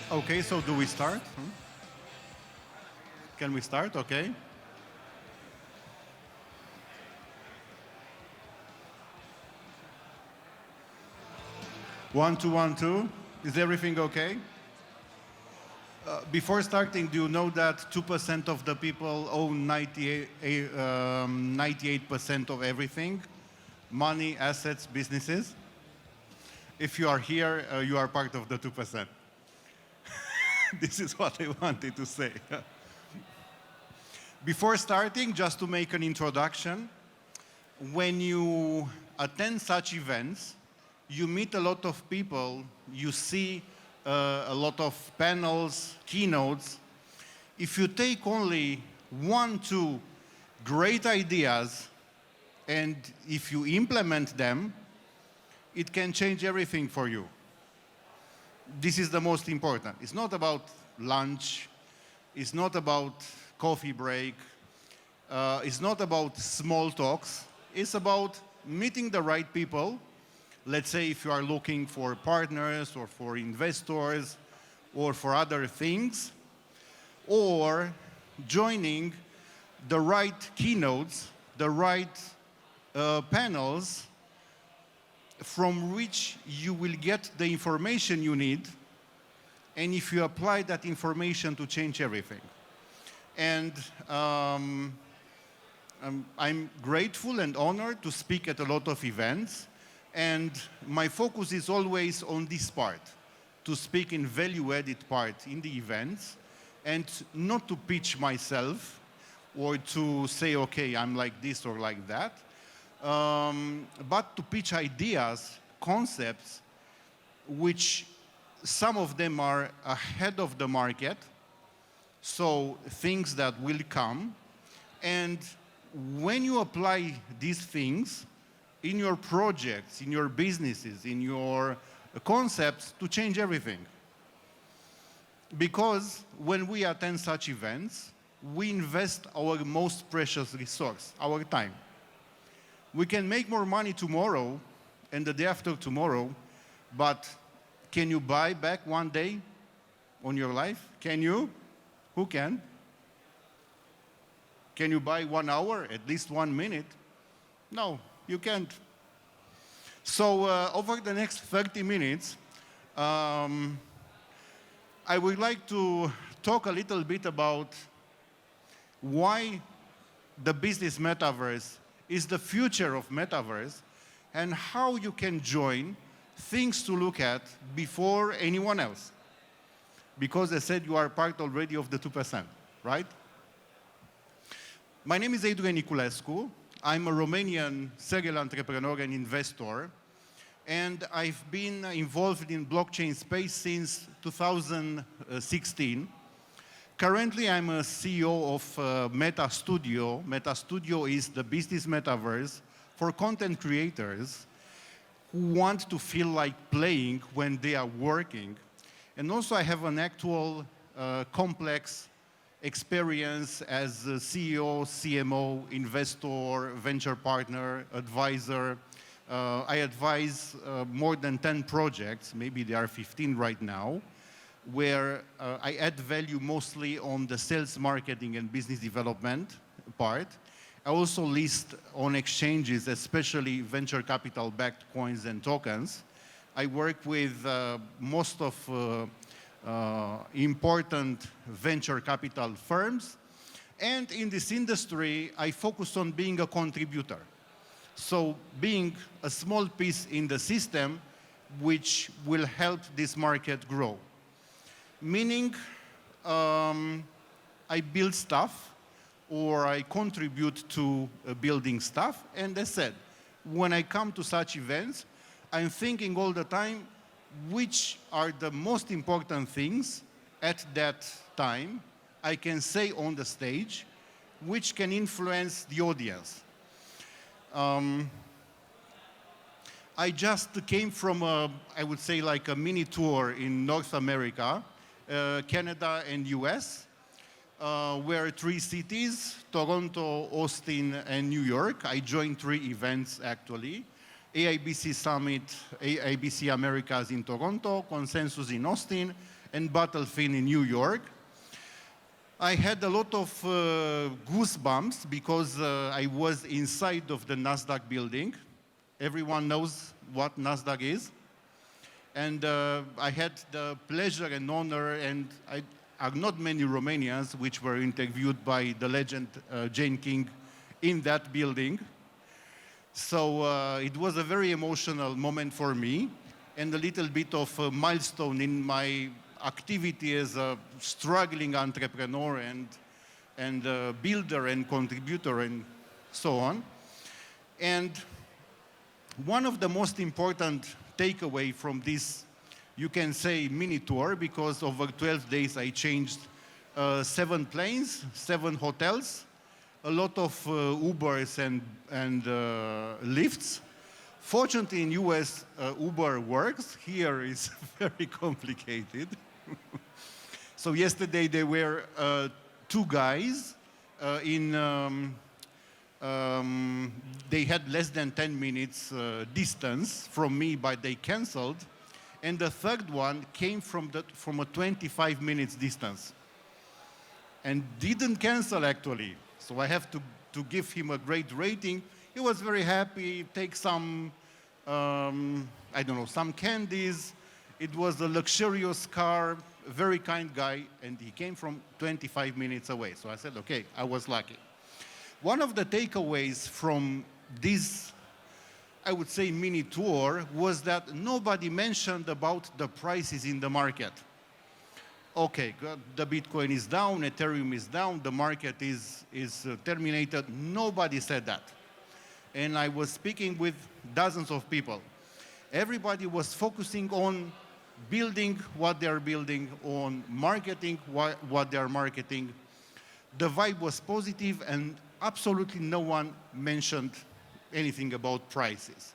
Okay, so do we start? Can we start? Okay. One, two, one, two. Is everything okay? Before starting, do you know that 2% of the people own 98% of everything? Money, assets, businesses? If you are here, you are part of the 2%. This is what I wanted to say. Before starting, just to make an introduction, when you attend such events, you meet a lot of people, you see a lot of panels, keynotes. If you take only one, two great ideas, and if you implement them, it can change everything for you. This is the most important. It's not about lunch, it's not about coffee break, it's not about small talks, it's about meeting the right people. Let's say if you are looking for partners or for investors or for other things, or joining the right keynotes, the right panels from which you will get the information you need, and if you apply that information to change everything. And I'm grateful and honored to speak at a lot of events. And my focus is always on this part, to speak in value-added part in the events, and not to pitch myself or to say, okay, I'm like this or like that, but to pitch ideas, concepts, which some of them are ahead of the market, so things that will come. And when you apply these things, in your projects, in your businesses, in your concepts, to change everything. Because when we attend such events, we invest our most precious resource, our time. We can make more money tomorrow and the day after tomorrow, but can you buy back one day on your life? Can you? Who can? Can you buy 1 hour, at least 1 minute? No. You can't. So over the next 30 minutes, I would like to talk a little bit about why the business metaverse is the future of metaverse and how you can join, things to look at before anyone else. Because I said you are part already of the 2%, right? My name is Adrian Niculescu. I'm a Romanian serial entrepreneur and investor, and I've been involved in blockchain space since 2016. Currently, I'm a CEO of Meta Studio. Meta Studio is the business metaverse for content creators who want to feel like playing when they are working. And also, I have an actual complex experience as a CEO, CMO, investor, venture partner, advisor. I advise more than 10 projects, maybe there are 15 right now, where I add value mostly on the sales, marketing, and business development part. I also list on exchanges, especially venture capital-backed coins and tokens. I work with most of important venture capital firms. And in this industry, I focus on being a contributor. So being a small piece in the system which will help this market grow. Meaning, I build stuff or I contribute to building stuff. And as I said, when I come to such events, I'm thinking all the time, which are the most important things at that time I can say on the stage, which can influence the audience. I just came from I would say like a mini tour in North America, Canada and US, where 3 cities, Toronto, Austin, and New York. I joined 3 events actually. AIBC Summit, AIBC Americas in Toronto, Consensus in Austin, and Battlefield in New York. I had a lot of goosebumps because I was inside of the Nasdaq building. Everyone knows what Nasdaq is. And I had the pleasure and honor, and are not many Romanians which were interviewed by the legend Jane King in that building. So it was a very emotional moment for me, and a little bit of a milestone in my activity as a struggling entrepreneur and builder and contributor and so on. And one of the most important takeaway from this, you can say, mini tour, because over 12 days I changed 7 planes, 7 hotels, a lot of Ubers and lifts. Fortunately, in US, Uber works. Here is very complicated. So yesterday there were 2 guys they had less than 10 minutes distance from me, but they canceled. And the third one came from a 25 minutes distance and didn't cancel actually. So I have to give him a great rating. He was very happy, take some, I don't know, some candies. It was a luxurious car, a very kind guy, and he came from 25 minutes away. So I said, okay, I was lucky. One of the takeaways from this, I would say, mini tour was that nobody mentioned about the prices in the market. Okay, the Bitcoin is down, Ethereum is down, the market is terminated. Nobody said that. And I was speaking with dozens of people. Everybody was focusing on building what they're building, on marketing what they're marketing. The vibe was positive, and absolutely no one mentioned anything about prices.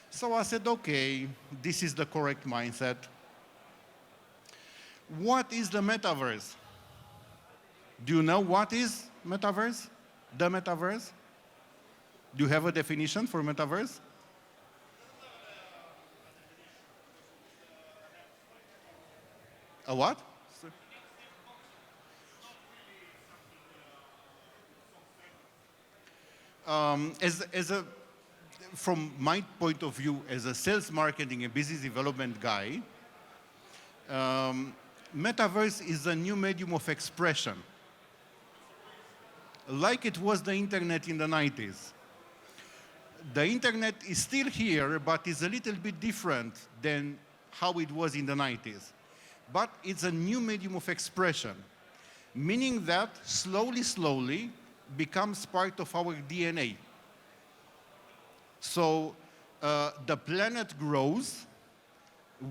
So I said, okay, this is the correct mindset. What is the metaverse? Do you know what is metaverse? The metaverse? Do you have a definition for metaverse? A what? From my point of view, as a sales marketing and business development guy, metaverse is a new medium of expression. Like it was the internet in the 90s. The internet is still here, but is a little bit different than how it was in the 90s. But it's a new medium of expression, meaning that slowly becomes part of our DNA. So the planet grows,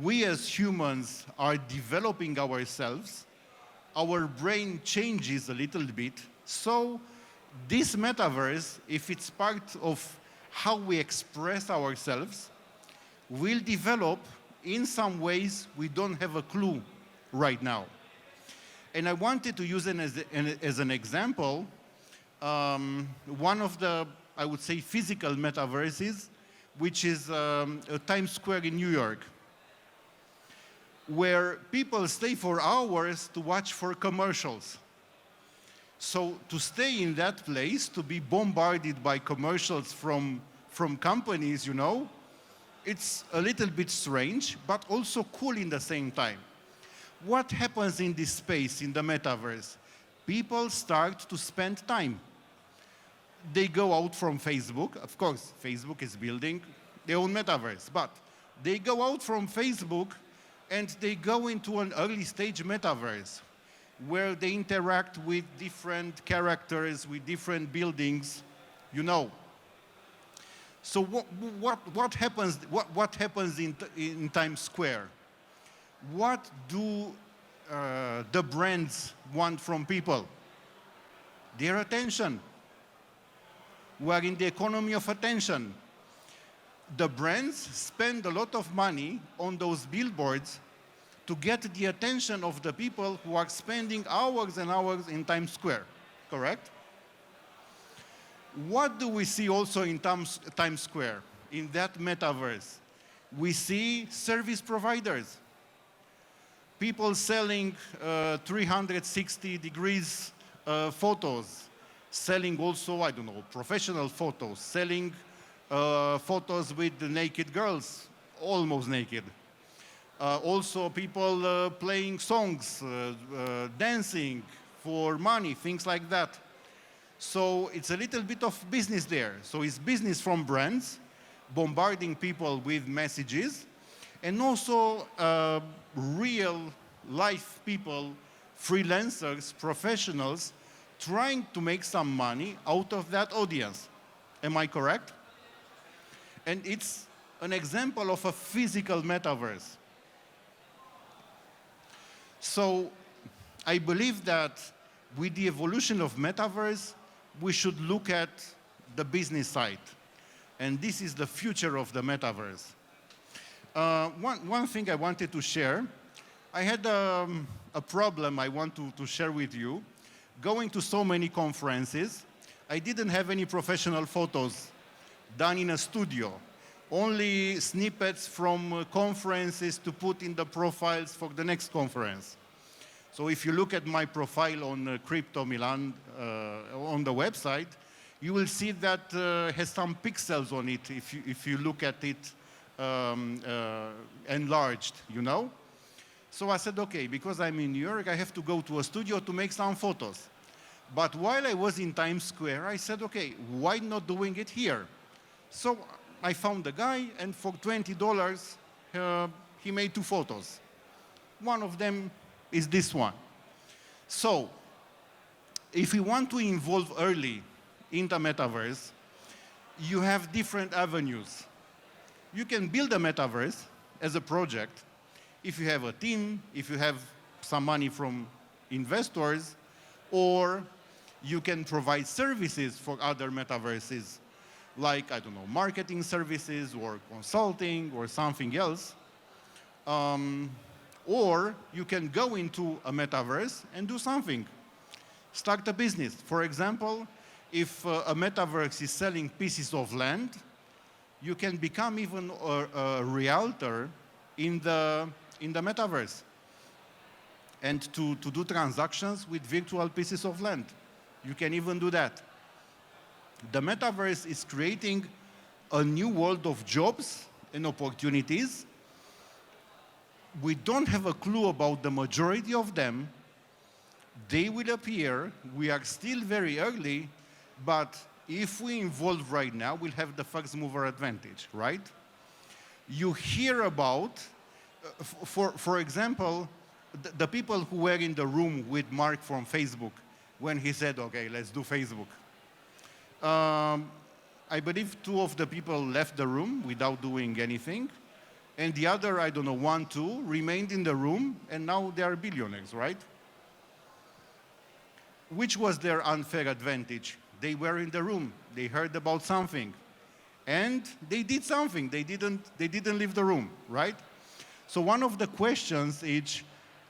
we as humans are developing ourselves, our brain changes a little bit, so this metaverse, if it's part of how we express ourselves, will develop in some ways we don't have a clue right now. And I wanted to use it as an example, one of the, I would say, physical metaverses, which is Times Square in New York, where people stay for hours to watch for commercials. So to stay in that place, to be bombarded by commercials from companies, you know, it's a little bit strange, but also cool in the same time. What happens in this space, in the metaverse? People start to spend time. They go out from Facebook. Of course, Facebook is building their own metaverse, but they go out from Facebook and they go into an early stage metaverse where they interact with different characters, with different buildings, you know. So what happens in Times Square? What do the brands want from people? Their attention. We are in the economy of attention. The brands spend a lot of money on those billboards to get the attention of the people who are spending hours and hours in Times Square, correct? What do we see also in Times Square, in that metaverse? We see service providers. people selling 360 degrees photos, selling also, I don't know, professional photos, selling photos with the naked girls, almost naked. Also people playing songs, dancing for money, things like that. So it's a little bit of business there. So it's business from brands, bombarding people with messages, and also real life people, freelancers, professionals, trying to make some money out of that audience. Am I correct? And it's an example of a physical metaverse. So I believe that with the evolution of metaverse, we should look at the business side. And this is the future of the metaverse. One thing I wanted to share, I had a problem I want to share with you. Going to so many conferences, I didn't have any professional photos done in a studio. Only snippets from conferences to put in the profiles for the next conference. So if you look at my profile on Crypto Milan on the website, you will see that has some pixels on it if you look at it enlarged, you know? So I said, okay, because I'm in New York, I have to go to a studio to make some photos. But while I was in Times Square, I said, okay, why not doing it here? So I found a guy, and for $20, he made 2 photos. One of them is this one. So, if you want to involve early in the metaverse, you have different avenues. You can build a metaverse as a project if you have a team, if you have some money from investors, or you can provide services for other metaverses, like, I don't know, marketing services or consulting or something else. Or you can go into a metaverse and do something. Start a business. For example, if a metaverse is selling pieces of land, you can become even a realtor in the metaverse and to do transactions with virtual pieces of land. You can even do that. The metaverse is creating a new world of jobs and opportunities. We don't have a clue about the majority of them. They will appear. We are still very early, but if we involve right now, we'll have the first mover advantage, right? You hear about, for example, the people who were in the room with Mark from Facebook when he said, okay, let's do Facebook. I believe 2 of the people left the room without doing anything. And the other, I don't know, 1, 2, remained in the room, and now they are billionaires, right? Which was their unfair advantage? They were in the room, they heard about something, and they did something. They didn't leave the room, right? So one of the questions is,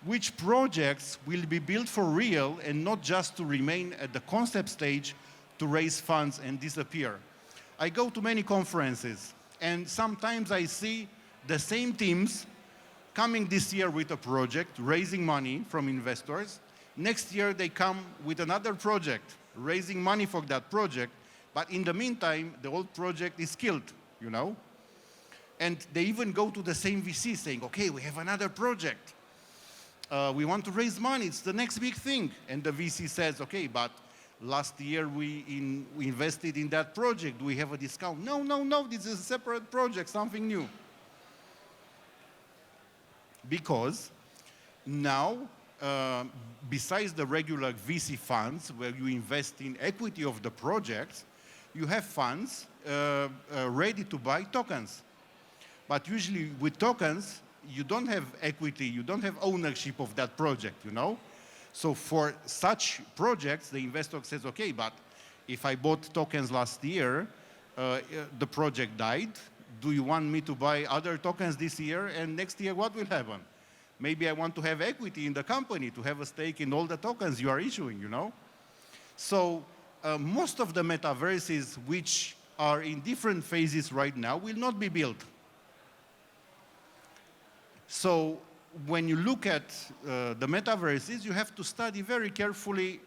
which projects will be built for real and not just to remain at the concept stage to raise funds and disappear? I go to many conferences, and sometimes I see the same teams coming this year with a project, raising money from investors. Next year, they come with another project, raising money for that project. But in the meantime, the old project is killed, you know? And they even go to the same VC saying, okay, we have another project. We want to raise money. It's the next big thing. And the VC says, okay, but last year we invested in that project. We have a discount. No, no, no, this is a separate project, something new. Because now, besides the regular VC funds where you invest in equity of the projects, you have funds ready to buy tokens. But usually with tokens, you don't have equity, you don't have ownership of that project, you know? So for such projects, the investor says, okay, but if I bought tokens last year, the project died. Do you want me to buy other tokens this year? And next year, what will happen? Maybe I want to have equity in the company, to have a stake in all the tokens you are issuing, you know? So most of the metaverses which are in different phases right now will not be built. So when you look at the metaverses, you have to study very carefully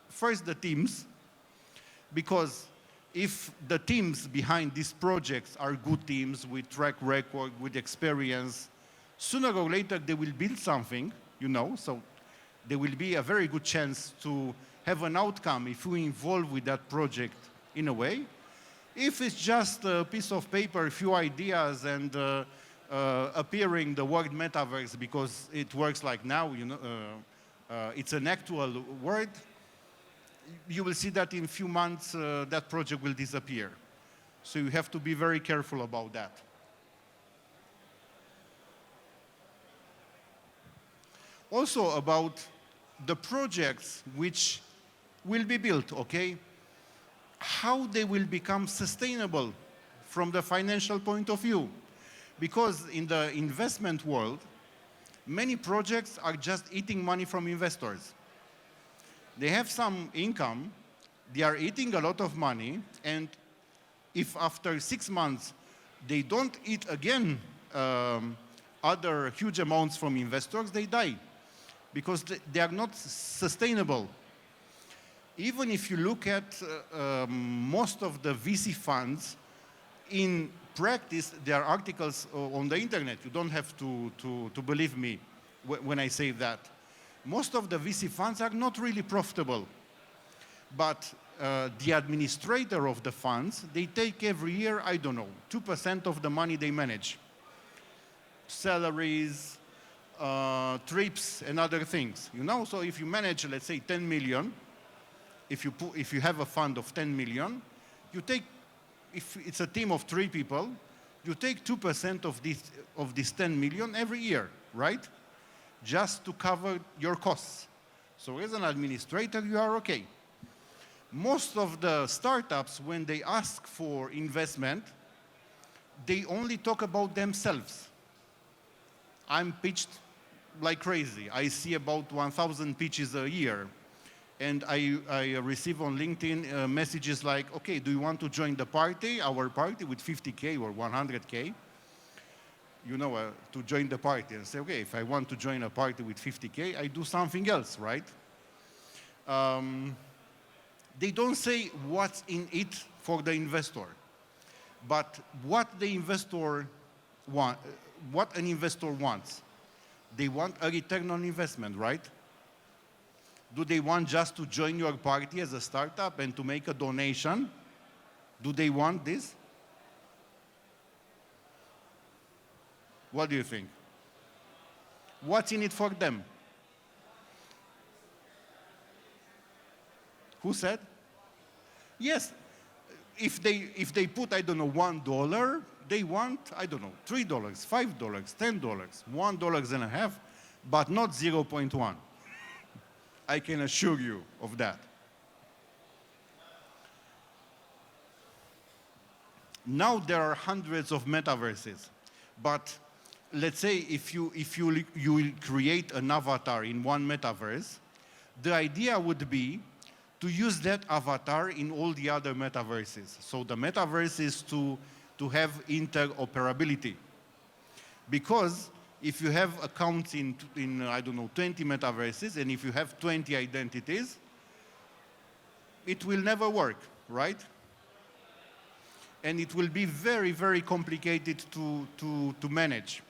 first the teams, because if the teams behind these projects are good teams with track record, with experience, sooner or later they will build something, you know, so there will be a very good chance to have an outcome if you involve with that project in a way. If it's just a piece of paper, a few ideas, and appearing the word metaverse because it works like now, you know, it's an actual word, you will see that in a few months that project will disappear. So you have to be very careful about that. Also about the projects which will be built, okay? How they will become sustainable from the financial point of view. Because in the investment world, many projects are just eating money from investors. They have some income, they are eating a lot of money, and if after 6 months they don't eat again other huge amounts from investors, they die because they are not sustainable. Even if you look at most of the VC funds, in practice, there are articles on the internet. You don't have to believe me when I say that. Most of the VC funds are not really profitable. But the administrator of the funds, they take every year, I don't know, 2% of the money they manage. Salaries, trips, and other things. You know, so if you manage, let's say, 10 million, if you have a fund of 10 million, you take, if it's a team of 3 people, you take 2% of this 10 million every year, right? Just to cover your costs. So as an administrator, you are okay. Most of the startups, when they ask for investment, they only talk about themselves. I'm pitched like crazy. I see about 1,000 pitches a year. And I receive on LinkedIn messages like, okay, do you want to join the party, our party with 50K or 100K? You know, to join the party and say, okay, if I want to join a party with 50K, I do something else, right? They don't say what's in it for the investor, but what the investor what an investor wants. They want a return on investment, right? Do they want just to join your party as a startup and to make a donation? Do they want this? What do you think? What's in it for them? Who said? Yes, if they put, I don't know, $1, they want, I don't know, $3, $5, $10, $1.50, but not 0.1. I can assure you of that. Now there are hundreds of metaverses, but let's say if you will create an avatar in one metaverse, the idea would be to use that avatar in all the other metaverses. So the metaverse is to have interoperability. Because if you have accounts in I don't know, 20 metaverses, and if you have 20 identities, it will never work, right? And it will be very, very complicated to manage.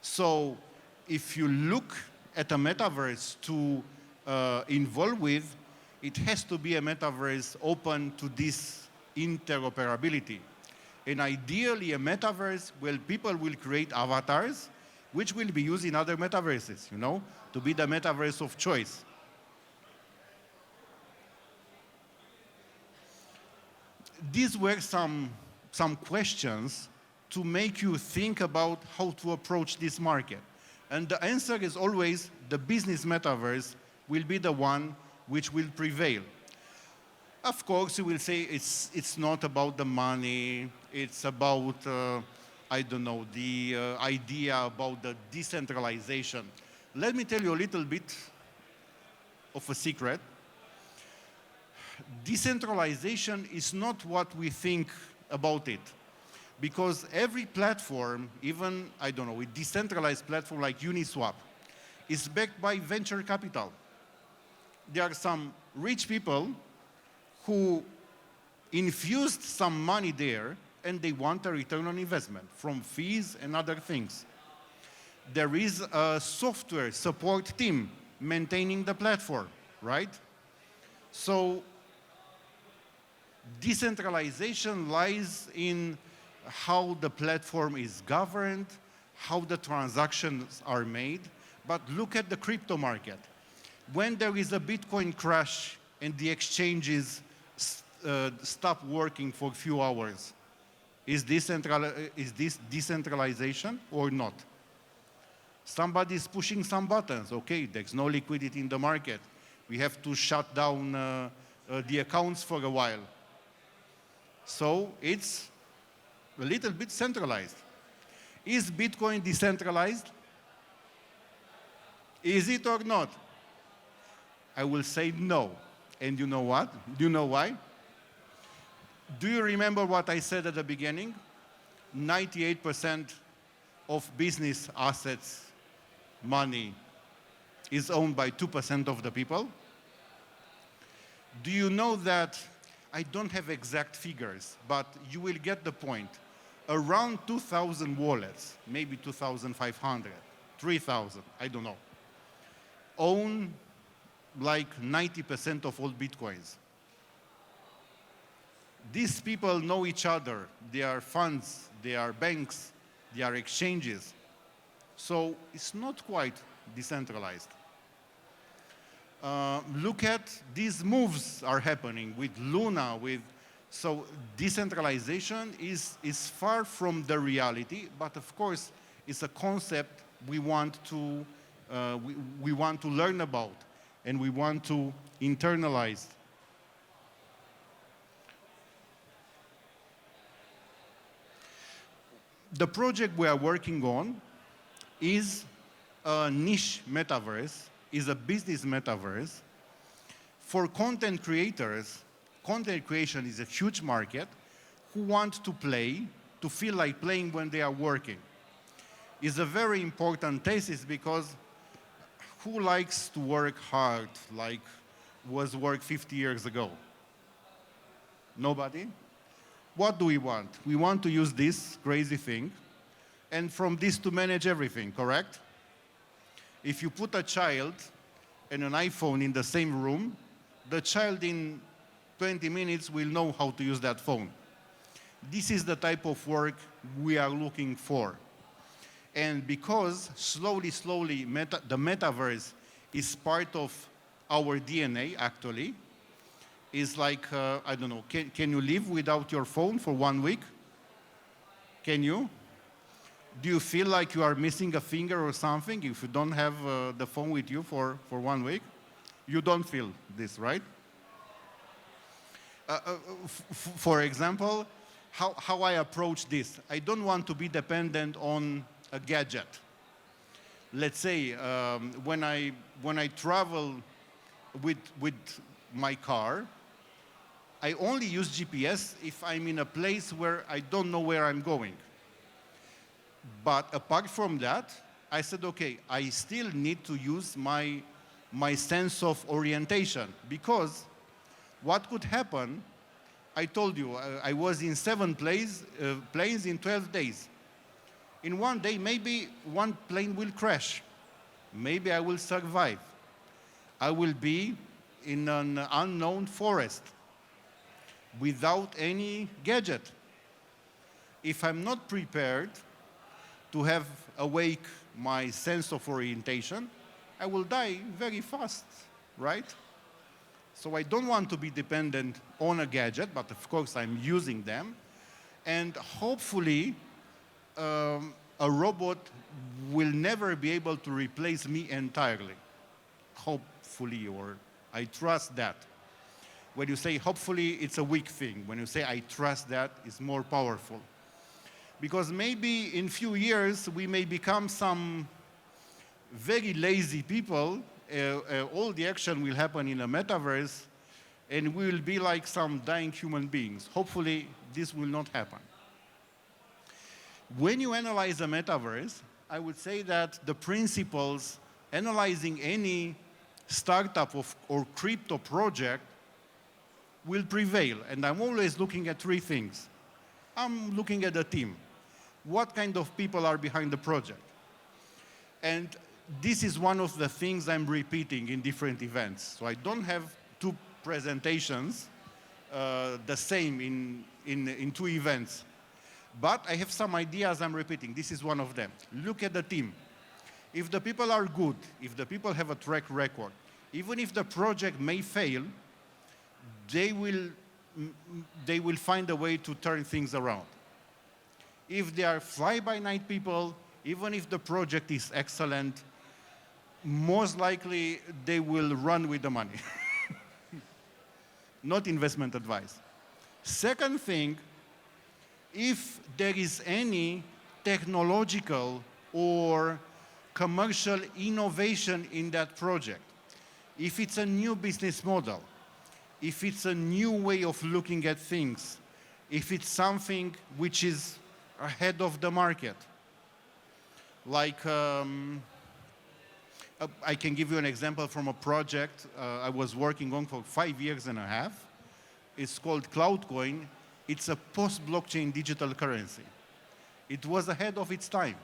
So if you look at a metaverse to involve with, it has to be a metaverse open to this interoperability. And ideally a metaverse where people will create avatars which will be used in other metaverses, you know, to be the metaverse of choice. These were some questions to make you think about how to approach this market. And the answer is always the business metaverse will be the one which will prevail. Of course, you will say it's not about the money, it's about, I don't know, the idea about the decentralization. Let me tell you a little bit of a secret. Decentralization is not what we think about it. Because every platform, even, I don't know, a decentralized platform like Uniswap, is backed by venture capital. There are some rich people who infused some money there and they want a return on investment from fees and other things. There is a software support team maintaining the platform, right? So decentralization lies in how the platform is governed, how the transactions are made. But look at the crypto market. When there is a Bitcoin crash and the exchanges stop working for a few hours, is this decentralization or not? Somebody is pushing some buttons. Okay, there's no liquidity in the market. We have to shut down the accounts for a while. So it's a little bit centralized. Is Bitcoin decentralized? Is it or not? I will say no. And you know what? Do you know why? Do you remember what I said at the beginning? 98% of business assets, money, is owned by 2% of the people. Do you know that, I don't have exact figures, but you will get the point. Around 2,000 wallets, maybe 2,500, 3,000, I don't know, own like 90% of all Bitcoins. These people know each other. They are funds, they are banks, they are exchanges. So it's not quite decentralized. Look at these moves are happening with Luna, so decentralization is far from the reality, but of course it's a concept we want to learn about and we want to internalize. The project we are working on is a niche metaverse, is a business metaverse. For content creators, content creation is a huge market who want to play, to feel like playing when they are working. It's a very important thesis because who likes to work hard like was work 50 years ago? Nobody? What do we want? We want to use this crazy thing and from this to manage everything, correct? If you put a child and an iPhone in the same room, the child in 20 minutes will know how to use that phone. This is the type of work we are looking for. And because slowly, the metaverse is part of our DNA, actually, is like, I don't know, can you live without your phone for 1 week? Can you? Do you feel like you are missing a finger or something if you don't have the phone with you for 1 week? You don't feel this, right? For example, how I approach this. I don't want to be dependent on a gadget. Let's say when I travel with my car, I only use GPS if I'm in a place where I don't know where I'm going. But apart from that, I said, okay, I still need to use my sense of orientation because what could happen, I told you, I was in 7 planes in 12 days. In 1 day, maybe one plane will crash. Maybe I will survive. I will be in an unknown forest without any gadget. If I'm not prepared to have awake my sense of orientation, I will die very fast, right? So I don't want to be dependent on a gadget, but of course I'm using them. And hopefully, a robot will never be able to replace me entirely. Hopefully, or I trust that. When you say hopefully, it's a weak thing. When you say I trust that, it's more powerful. Because maybe in few years, we may become some very lazy people. All the action will happen in a metaverse, and we will be like some dying human beings. Hopefully, this will not happen. When you analyze a metaverse, I would say that the principles analyzing any startup or crypto project will prevail. And I'm always looking at three things. I'm looking at the team. What kind of people are behind the project? And this is one of the things I'm repeating in different events. So I don't have two presentations the same in two events. But I have some ideas I'm repeating. This is one of them. Look at the team. If the people are good, if the people have a track record, even if the project may fail, they will find a way to turn things around. If they are fly-by-night people, even if the project is excellent, most likely they will run with the money. Not investment advice. Second thing, if there is any technological or commercial innovation in that project, if it's a new business model, if it's a new way of looking at things, if it's something which is ahead of the market, like I can give you an example from a project I was working on for 5.5 years. It's called CloudCoin. It's a post-blockchain digital currency. It was ahead of its time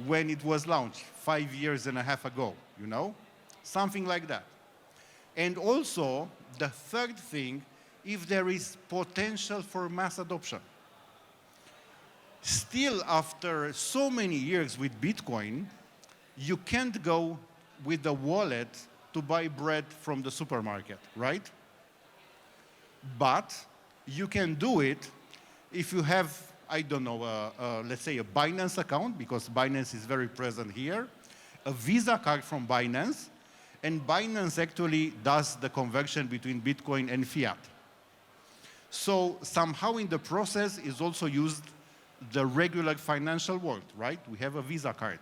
when it was launched 5.5 years ago, you know? Something like that. And also, the third thing, if there is potential for mass adoption. Still, after so many years with Bitcoin, you can't go with the wallet to buy bread from the supermarket, right? But you can do it if you have, I don't know, let's say a Binance account, because Binance is very present here, a Visa card from Binance, and Binance actually does the conversion between Bitcoin and fiat. So somehow in the process is also used the regular financial world, right? We have a Visa card.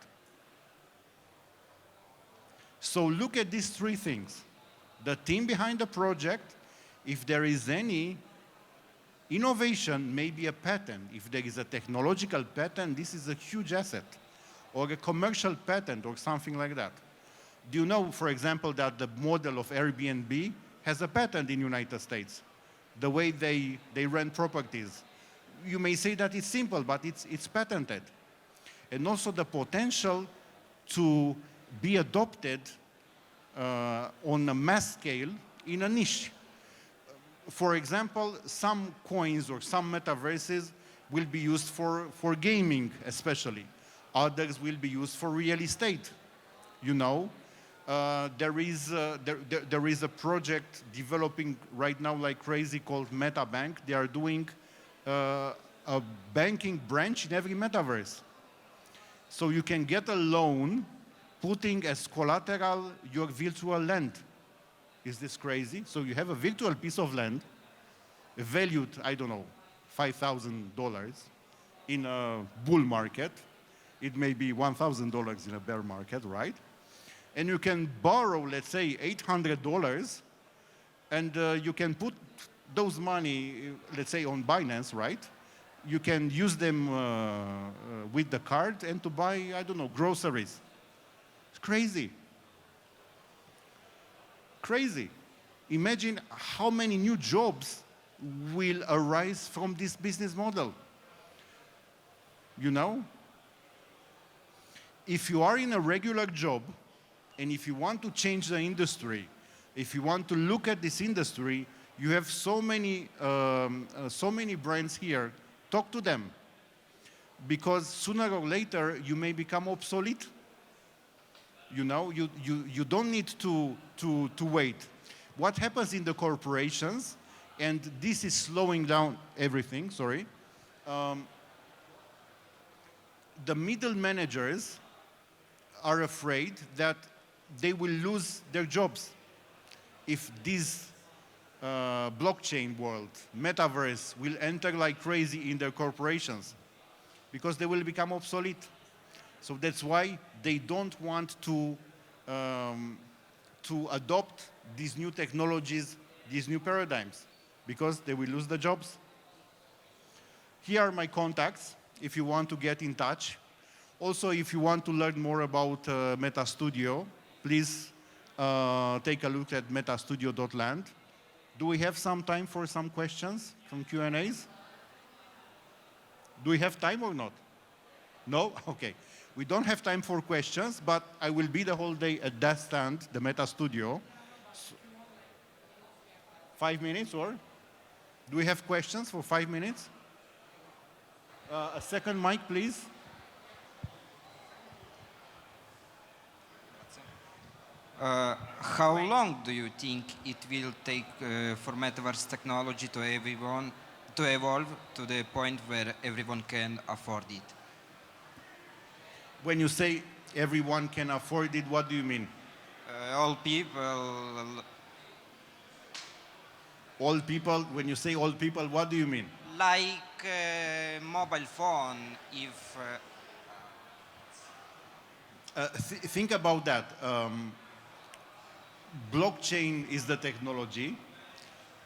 So look at these three things. The team behind the project, if there is any innovation, maybe a patent. If there is a technological patent, this is a huge asset. Or a commercial patent or something like that. Do you know, for example, that the model of Airbnb has a patent in the United States? The way they rent properties. You may say that it's simple, but it's patented. And also the potential to be adopted on a mass scale in a niche. For example, some coins or some metaverses will be used for gaming, especially. Others will be used for real estate. You know, there is a project developing right now like crazy called MetaBank. They are doing a banking branch in every metaverse. So you can get a loan putting as collateral your virtual land. Is this crazy? So you have a virtual piece of land valued, I don't know, $5,000 in a bull market. It may be $1,000 in a bear market, right? And you can borrow, let's say, $800, and you can put those money, let's say, on Binance, right? You can use them with the card and to buy, I don't know, groceries. It's crazy. Crazy. Imagine how many new jobs will arise from this business model. You know? If you are in a regular job, and if you want to change the industry, if you want to look at this industry, you have so many brands here. Talk to them. Because sooner or later, you may become obsolete. You know, you don't need to wait. What happens in the corporations, and this is slowing down everything, sorry, the middle managers are afraid that they will lose their jobs if this blockchain world, metaverse, will enter like crazy in their corporations, because they will become obsolete. So that's why they don't want to adopt these new technologies, these new paradigms, because they will lose the jobs. Here are my contacts. if you want to get in touch. Also, if you want to learn more about MetaStudio, please take a look at metastudio.land. Do we have some time for some questions from Q&As? Do we have time or not? No? Okay. We don't have time for questions, but I will be the whole day at that stand, the MetaStudio. 5 minutes, or? Do we have questions for 5 minutes? A second mic, please. How long do you think it will take for metaverse technology to evolve to the point where everyone can afford it? When you say everyone can afford it, what do you mean? All people. All people, when you say all people, what do you mean? Like mobile phone, if... Think about that. Blockchain is the technology.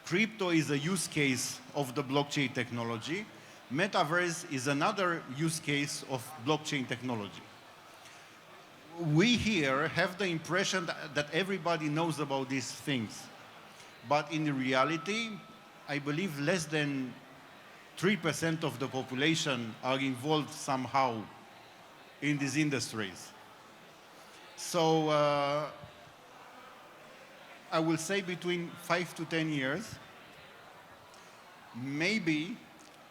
Crypto is a use case of the blockchain technology. Metaverse is another use case of blockchain technology. We here have the impression that everybody knows about these things. But in reality, I believe less than 3% of the population are involved somehow in these industries. So I will say between 5 to 10 years. Maybe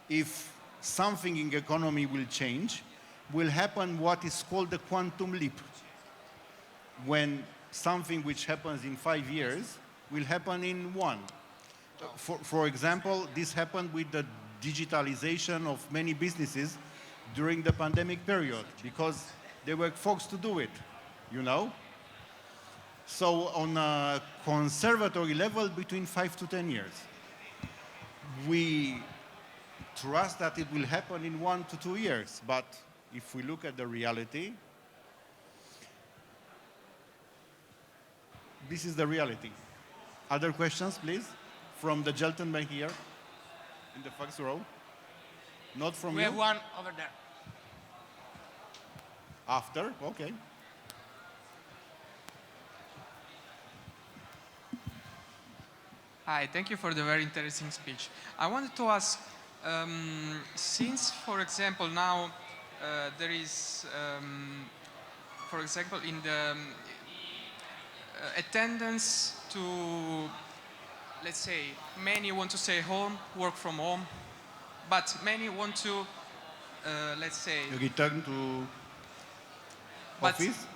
if something in the economy will change, will happen what is called the quantum leap. When something which happens in 5 years will happen in 1. For example, this happened with the digitalization of many businesses during the pandemic period because they were forced to do it, you know? So on a conservatory level, between 5 to 10 years. We trust that it will happen in 1 to 2 years, but if we look at the reality, this is the reality. Other questions, please? From the gentleman here, in the first row. Not from you? We have one over there. After? Okay. Hi, thank you for the very interesting speech. I wanted to ask, since, for example, now there is, for example, in the attendance to, let's say, many want to stay home, work from home, but many want to, let's say... Return to office?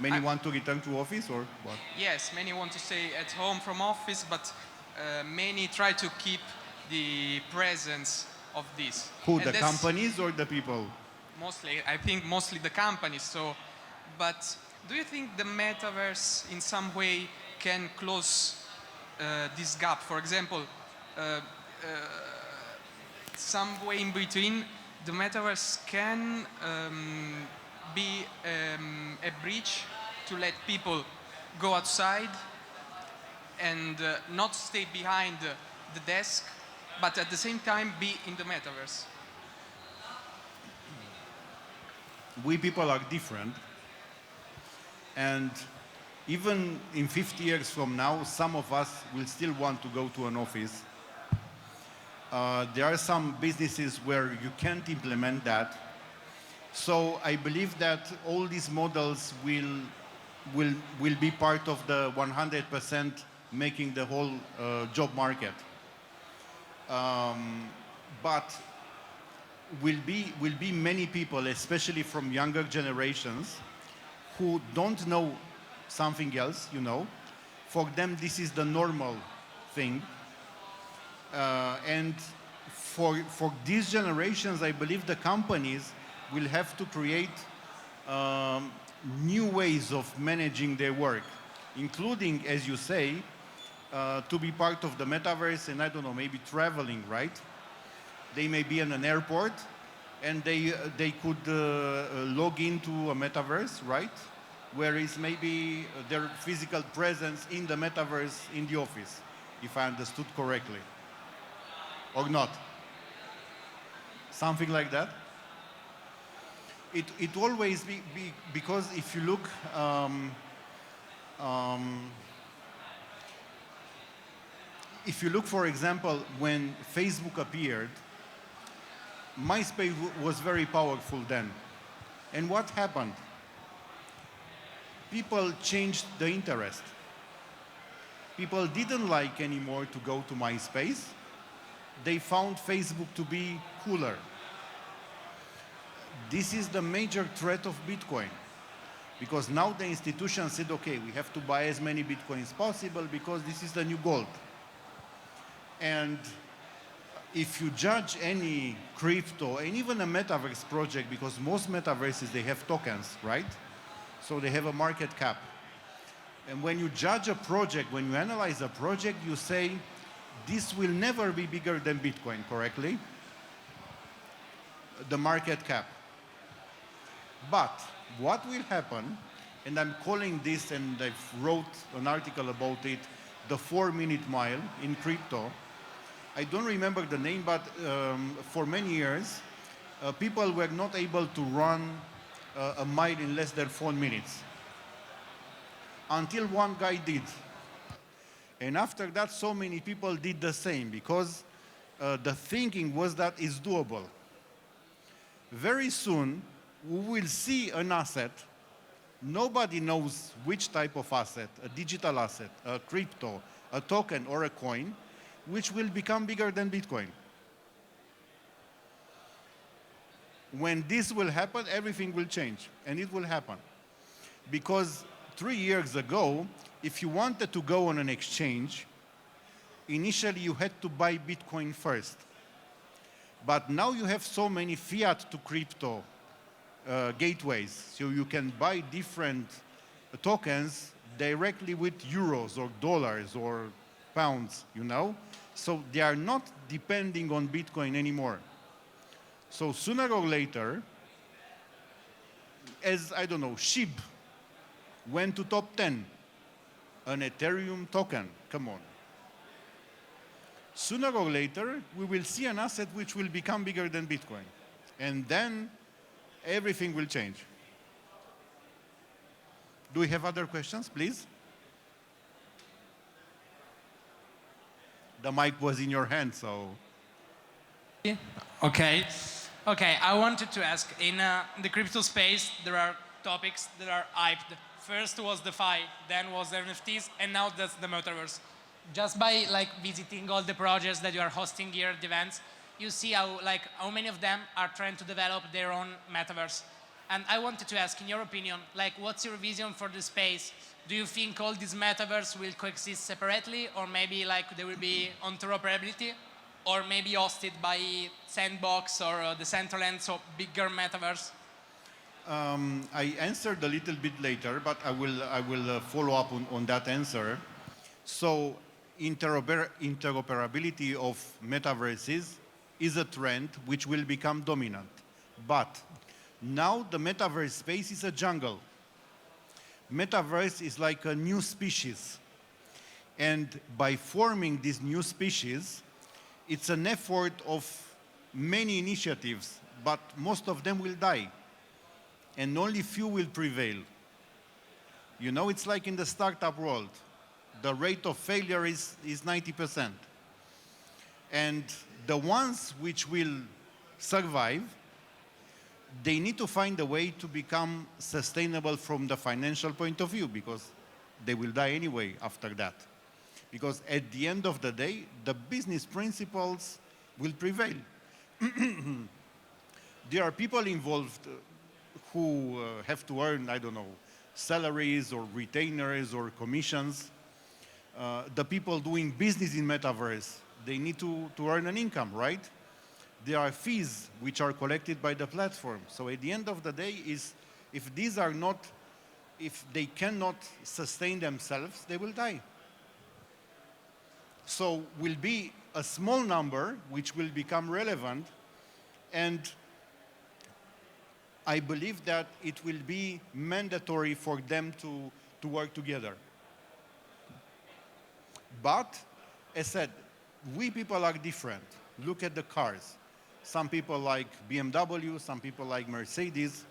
Many want to return to office, or what? Yes, many want to stay at home from office, but many try to keep the presence of this. Who, the companies or the people? Mostly, I think mostly the companies. So, but do you think the metaverse in some way can close this gap? For example, some way in between, the metaverse can be a bridge to let people go outside and not stay behind the desk, but at the same time be in the metaverse. We people are different, and even in 50 years from now, some of us will still want to go to an office. There are some businesses where you can't implement that. So I believe that all these models will be part of the 100% making the whole job market. But will be many people, especially from younger generations, who don't know something else, you know. For them, this is the normal thing. And for these generations, I believe the companies will have to create new ways of managing their work, including, as you say, to be part of the metaverse and, I don't know, maybe traveling, right? They may be in an airport and they could log into a metaverse, right? Whereas maybe their physical presence in the metaverse in the office, if I understood correctly. Or not. something like that. It always because if you look, for example, when Facebook appeared, MySpace was very powerful then. And what happened? People changed the interest. People didn't like anymore to go to MySpace. They found Facebook to be cooler. This is the major threat of Bitcoin. Because now the institution said, okay, we have to buy as many Bitcoins possible because this is the new gold. And if you judge any crypto, and even a metaverse project, because most metaverses, they have tokens, right? So they have a market cap. And when you judge a project, when you analyze a project, you say, this will never be bigger than Bitcoin, correctly? The market cap. But what will happen, and I'm calling this, and I wrote an article about it, the 4-minute mile in crypto. I don't remember the name, but for many years, people were not able to run a mile in less than 4 minutes. Until one guy did. And after that, so many people did the same because the thinking was that it's doable. Very soon, we will see an asset. Nobody knows which type of asset, a digital asset, a crypto, a token, or a coin, which will become bigger than Bitcoin. When this will happen, everything will change, and it will happen. Because 3 years ago, if you wanted to go on an exchange, initially you had to buy Bitcoin first. But now you have so many fiat to crypto gateways, so you can buy different tokens directly with euros or dollars or pounds, you know? So they are not depending on Bitcoin anymore. So sooner or later, as, I don't know, SHIB went to top 10, an Ethereum token, come on. Sooner or later, we will see an asset which will become bigger than Bitcoin. And then everything will change. Do we have other questions, please? The mic was in your hand, so. Okay. Okay, I wanted to ask, in the crypto space, there are topics that are hyped. First was DeFi, then was NFTs, and now that's the metaverse. Just by visiting all the projects that you are hosting here at the events, you see how many of them are trying to develop their own metaverse. And I wanted to ask, in your opinion, what's your vision for the space? Do you think all these metaverse will coexist separately, or maybe there will be interoperability, or maybe hosted by Sandbox or Decentraland, so bigger metaverse? I answered a little bit later, but I will follow up on that answer. So interoperability of metaverses is a trend which will become dominant. But now the metaverse space is a jungle. Metaverse is like a new species. And by forming this new species, it's an effort of many initiatives, but most of them will die. And only few will prevail. You know, it's like in the startup world. The rate of failure is 90%. And the ones which will survive, they need to find a way to become sustainable from the financial point of view, because they will die anyway after that. Because at the end of the day, the business principles will prevail. There are people involved who have to earn, I don't know, salaries or retainers or commissions. The people doing business in metaverse, they need to earn an income, right? There are fees which are collected by the platform. So at the end of the day, if they cannot sustain themselves, they will die. So will be a small number which will become relevant, and I believe that it will be mandatory for them to work together. But, as said, we people are different. Look at the cars. Some people like BMW, some people like Mercedes.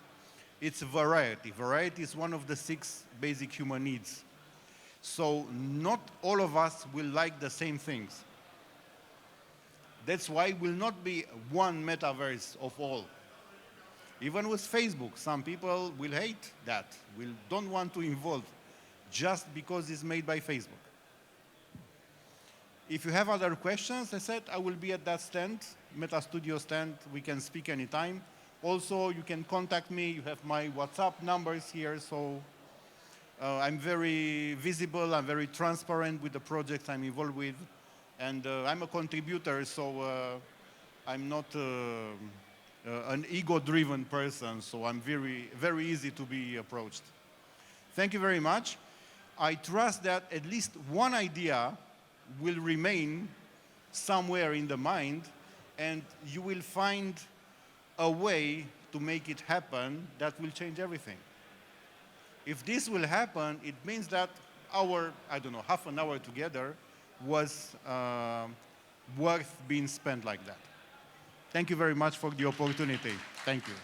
It's variety. Variety is one of the 6 basic human needs. So not all of us will like the same things. That's why it will not be one metaverse of all. Even with Facebook, some people will hate that, don't want to involve just because it's made by Facebook. If you have other questions, I said I will be at that stand, Meta Studio stand. We can speak anytime. Also, you can contact me. You have my WhatsApp numbers here. So I'm very visible. I'm very transparent with the projects I'm involved with. And I'm a contributor, so I'm not an ego-driven person. So I'm very, very easy to be approached. Thank you very much. I trust that at least one idea will remain somewhere in the mind, and you will find a way to make it happen that will change everything. If this will happen, it means that our, I don't know, half an hour together was worth being spent like that. Thank you very much for the opportunity. Thank you.